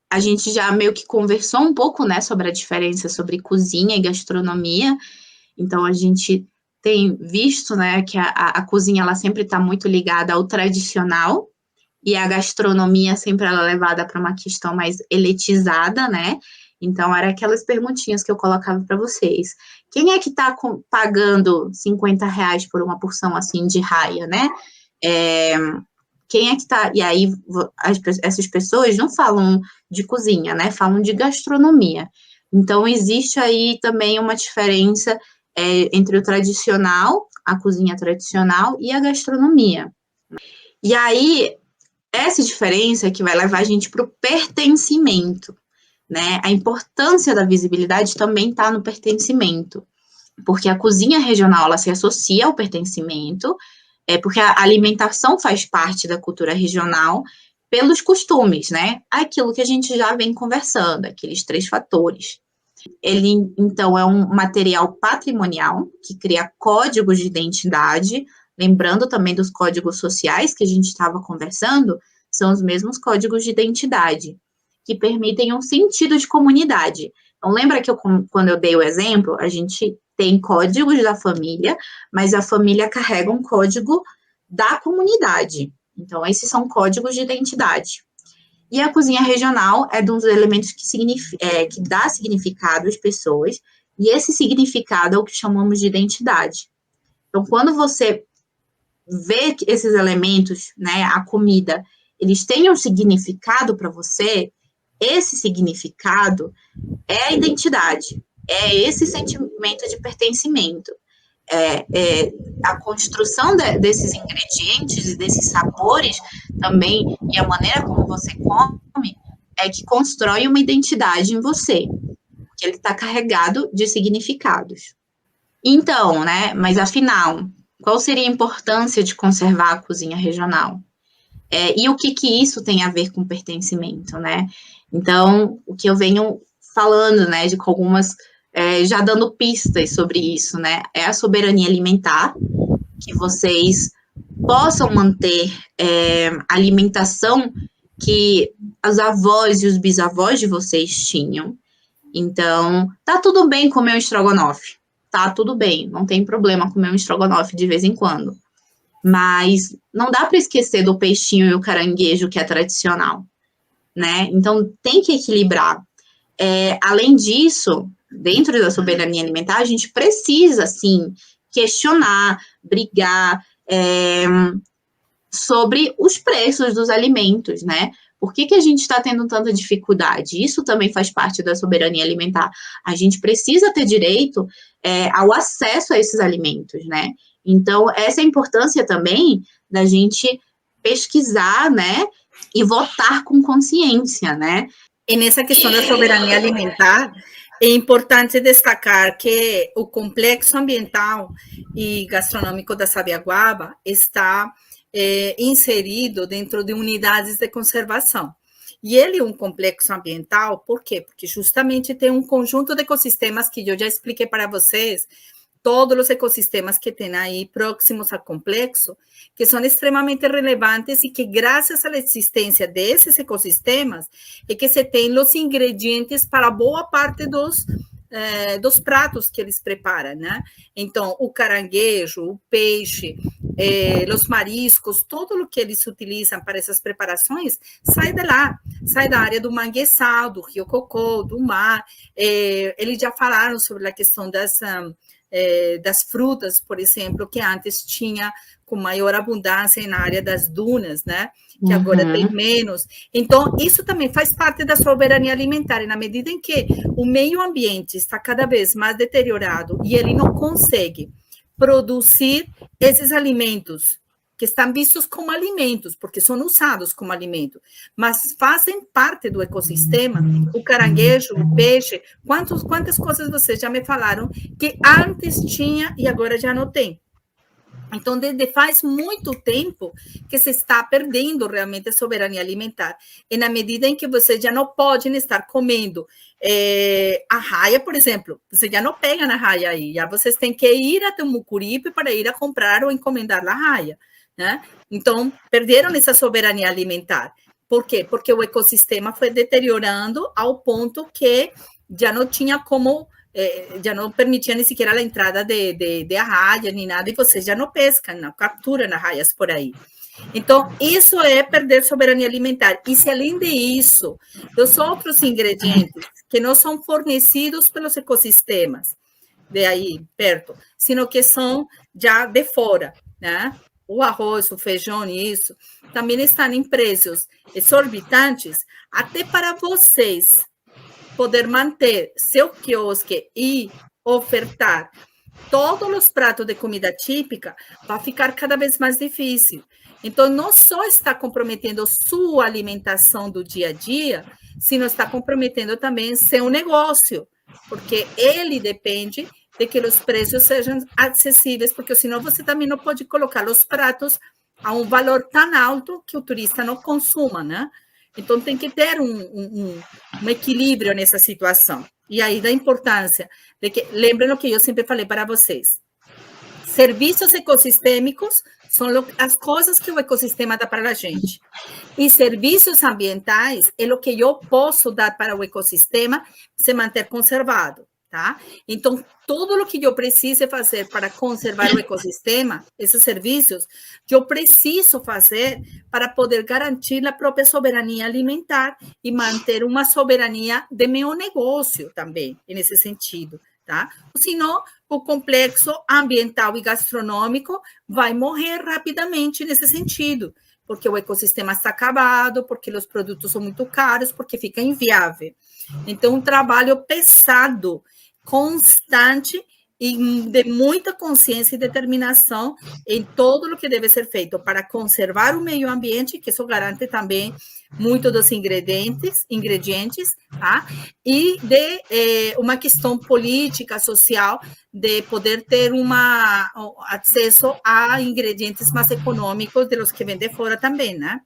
a gente já meio que conversou um pouco, né, sobre a diferença sobre cozinha e gastronomia. Então, a gente tem visto, né, que a cozinha ela sempre está muito ligada ao tradicional e a gastronomia sempre ela é levada para uma questão mais elitizada, né? Então, era aquelas perguntinhas que eu colocava para vocês. Quem é que está pagando R$ 50 por uma porção assim de raia, né? É, quem é que está. E aí, essas pessoas não falam de cozinha, né? Falam de gastronomia. Então, existe aí também uma diferença entre o tradicional, a cozinha tradicional, e a gastronomia. E aí, essa diferença que vai levar a gente para o pertencimento, né? A importância da visibilidade também está no pertencimento, porque a cozinha regional ela se associa ao pertencimento, porque a alimentação faz parte da cultura regional pelos costumes, né? Aquilo que a gente já vem conversando, aqueles 3 fatores. Ele, então, é um material patrimonial que cria códigos de identidade, lembrando também dos códigos sociais que a gente estava conversando, são os mesmos códigos de identidade, que permitem um sentido de comunidade. Então, lembra que quando eu dei o exemplo, a gente tem códigos da família, mas a família carrega um código da comunidade. Então, esses são códigos de identidade. E a cozinha regional é um dos elementos que dá significado às pessoas, e esse significado é o que chamamos de identidade. Então, quando você vê que esses elementos, né, a comida, eles têm um significado para você, esse significado é a identidade, é esse sentimento de pertencimento. A construção desses ingredientes e desses sabores também, e a maneira como você come, é que constrói uma identidade em você, que ele está carregado de significados. Então, né, mas afinal, qual seria a importância de conservar a cozinha regional? E o que isso tem a ver com pertencimento, né? Então, o que eu venho falando, né, com algumas, já dando pistas sobre isso, né, é a soberania alimentar, que vocês possam manter alimentação que os avós e os bisavós de vocês tinham. Então, tá tudo bem comer um estrogonofe, tá tudo bem, não tem problema comer um estrogonofe de vez em quando. Mas não dá para esquecer do peixinho e o caranguejo que é tradicional, né? Então tem que equilibrar. Além disso, dentro da soberania alimentar, a gente precisa, sim, questionar, brigar sobre os preços dos alimentos, né? Por que a gente está tendo tanta dificuldade? Isso também faz parte da soberania alimentar. A gente precisa ter direito ao acesso a esses alimentos, né? Então, essa é a importância também da gente pesquisar, né? E votar com consciência, né? E nessa questão da soberania alimentar, é importante destacar que o complexo ambiental e gastronômico da Sabiaguaba está inserido dentro de unidades de conservação. E ele é um complexo ambiental, por quê? Porque justamente tem um conjunto de ecossistemas que eu já expliquei para vocês, todos os ecossistemas que tem aí próximos ao complexo, que são extremamente relevantes e que, graças à existência desses ecossistemas, é que se tem os ingredientes para boa parte dos pratos que eles preparam, né? Então, o caranguejo, o peixe, os mariscos, tudo o que eles utilizam para essas preparações sai de lá, sai da área do manguezal, do rio Cocó, do mar. Eles já falaram sobre a questão das frutas, por exemplo, que antes tinha com maior abundância na área das dunas, né? Que agora tem menos. Então, isso também faz parte da soberania alimentar, e na medida em que o meio ambiente está cada vez mais deteriorado e ele não consegue produzir esses alimentos que estão vistos como alimentos, porque são usados como alimento, mas fazem parte do ecossistema, o caranguejo, o peixe, quantas coisas vocês já me falaram que antes tinha e agora já não tem. Então, desde faz muito tempo que se está perdendo realmente a soberania alimentar. E na medida em que vocês já não podem estar comendo a raia, por exemplo, você já não pega na raia aí, já vocês têm que ir até o Mucuripe para ir a comprar ou encomendar a raia, né? Então, perderam essa soberania alimentar. Por quê? Porque o ecossistema foi deteriorando ao ponto que já não tinha como, já não permitia nem sequer a entrada de arraia, nem nada, e vocês já não pescam, não capturam arraias por aí. Então, isso é perder soberania alimentar. E se, além disso, os outros ingredientes que não são fornecidos pelos ecossistemas, de aí perto, sino que são já de fora, né? O arroz, o feijão e isso, também estão em preços exorbitantes, até para vocês poder manter seu quiosque e ofertar todos os pratos de comida típica, vai ficar cada vez mais difícil. Então, não só está comprometendo sua alimentação do dia a dia, sino está comprometendo também seu negócio, porque ele depende de que os preços sejam acessíveis, porque senão você também não pode colocar os pratos a um valor tão alto que o turista não consuma, né? Então, tem que ter um equilíbrio nessa situação. E aí, da importância de que, lembrem o que eu sempre falei para vocês, serviços ecossistêmicos são as coisas que o ecossistema dá para a gente. E serviços ambientais é o que eu posso dar para o ecossistema se manter conservado, tá? Então, tudo o que eu preciso fazer para conservar o ecossistema, esses serviços, eu preciso fazer para poder garantir a própria soberania alimentar e manter uma soberania de meu negócio também, nesse sentido, tá? Senão, o complexo ambiental e gastronômico vai morrer rapidamente nesse sentido, porque o ecossistema está acabado, porque os produtos são muito caros, porque fica inviável. Então, um trabalho pesado, constante e de muita consciência e determinação em todo o que deve ser feito para conservar o meio ambiente, que isso garante também muito dos ingredientes, tá? E de uma questão política, social, de poder ter acesso a ingredientes mais econômicos de los que vêm de fora também, né?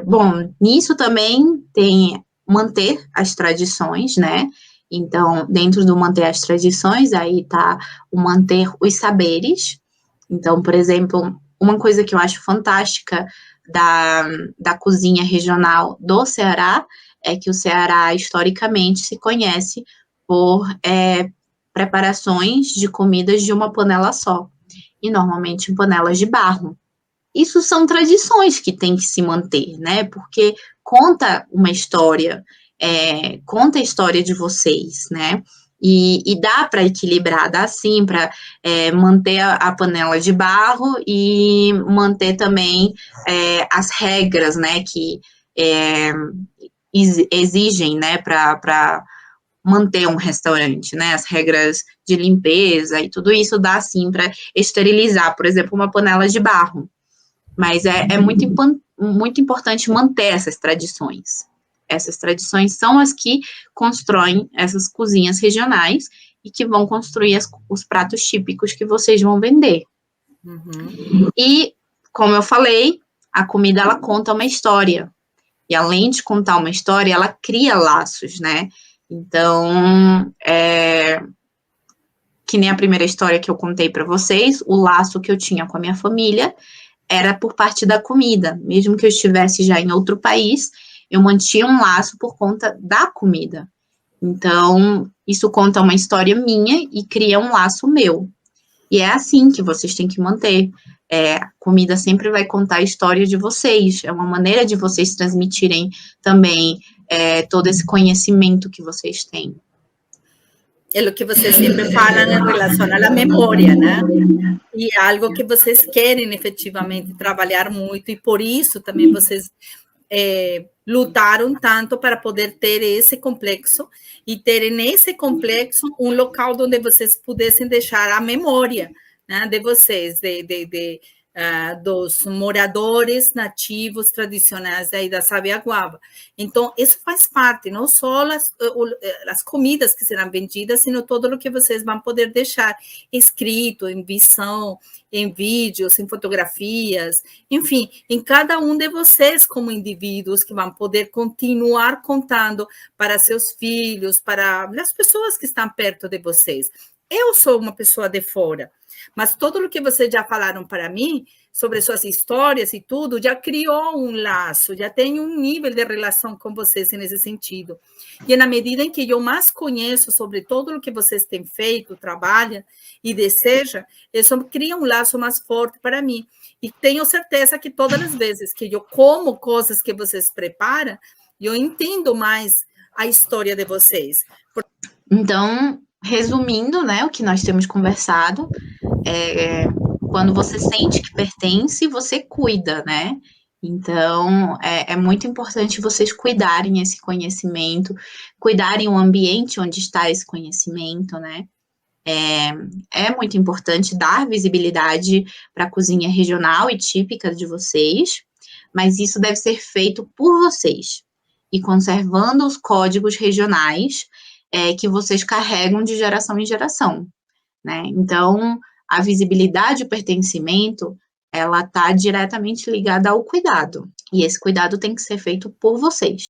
Bom, nisso também tem manter as tradições, né? Então, dentro do manter as tradições, aí está o manter os saberes. Então, por exemplo, uma coisa que eu acho fantástica da cozinha regional do Ceará é que o Ceará, historicamente, se conhece por preparações de comidas de uma panela só, e normalmente em panelas de barro. Isso são tradições que tem que se manter, né? Porque conta uma história, conta a história de vocês, né? E dá para equilibrar, dá sim para manter a panela de barro e manter também as regras, né? Que exigem, né? Para manter um restaurante, né? As regras de limpeza e tudo isso dá sim para esterilizar, por exemplo, uma panela de barro. Mas é muito importante manter essas tradições. Essas tradições são as que constroem essas cozinhas regionais e que vão construir os pratos típicos que vocês vão vender. Uhum. E, como eu falei, a comida, ela conta uma história. E, além de contar uma história, ela cria laços, né? Então, que nem a primeira história que eu contei para vocês, o laço que eu tinha com a minha família era por parte da comida. Mesmo que eu estivesse já em outro país, eu mantinha um laço por conta da comida. Então, isso conta uma história minha e cria um laço meu. E é assim que vocês têm que manter. A comida sempre vai contar a história de vocês. É uma maneira de vocês transmitirem também todo esse conhecimento que vocês têm. É o que você sempre fala em relação à memória, né? E algo que vocês querem efetivamente trabalhar muito, e por isso também vocês lutaram tanto para poder ter esse complexo e terem nesse complexo um local onde vocês pudessem deixar a memória, né, de vocês, dos moradores nativos tradicionais aí da Sabiaguaba. Então, isso faz parte, não só as comidas que serão vendidas, sino todo o que vocês vão poder deixar escrito, em visão, em vídeos, em fotografias, enfim, em cada um de vocês como indivíduos que vão poder continuar contando para seus filhos, para as pessoas que estão perto de vocês. Eu sou uma pessoa de fora, mas tudo o que vocês já falaram para mim sobre suas histórias e tudo, já criou um laço, já tem um nível de relação com vocês nesse sentido. E na medida em que eu mais conheço sobre tudo o que vocês têm feito, trabalham e desejam, isso cria um laço mais forte para mim. E tenho certeza que todas as vezes que eu como coisas que vocês preparam, eu entendo mais a história de vocês. Então, resumindo, né, o que nós temos conversado, quando você sente que pertence, você cuida, né? Então, é muito importante vocês cuidarem esse conhecimento, cuidarem o ambiente onde está esse conhecimento, né? É muito importante dar visibilidade para a cozinha regional e típica de vocês, mas isso deve ser feito por vocês e conservando os códigos regionais que vocês carregam de geração em geração, né? Então, a visibilidade e o pertencimento, ela está diretamente ligada ao cuidado, e esse cuidado tem que ser feito por vocês.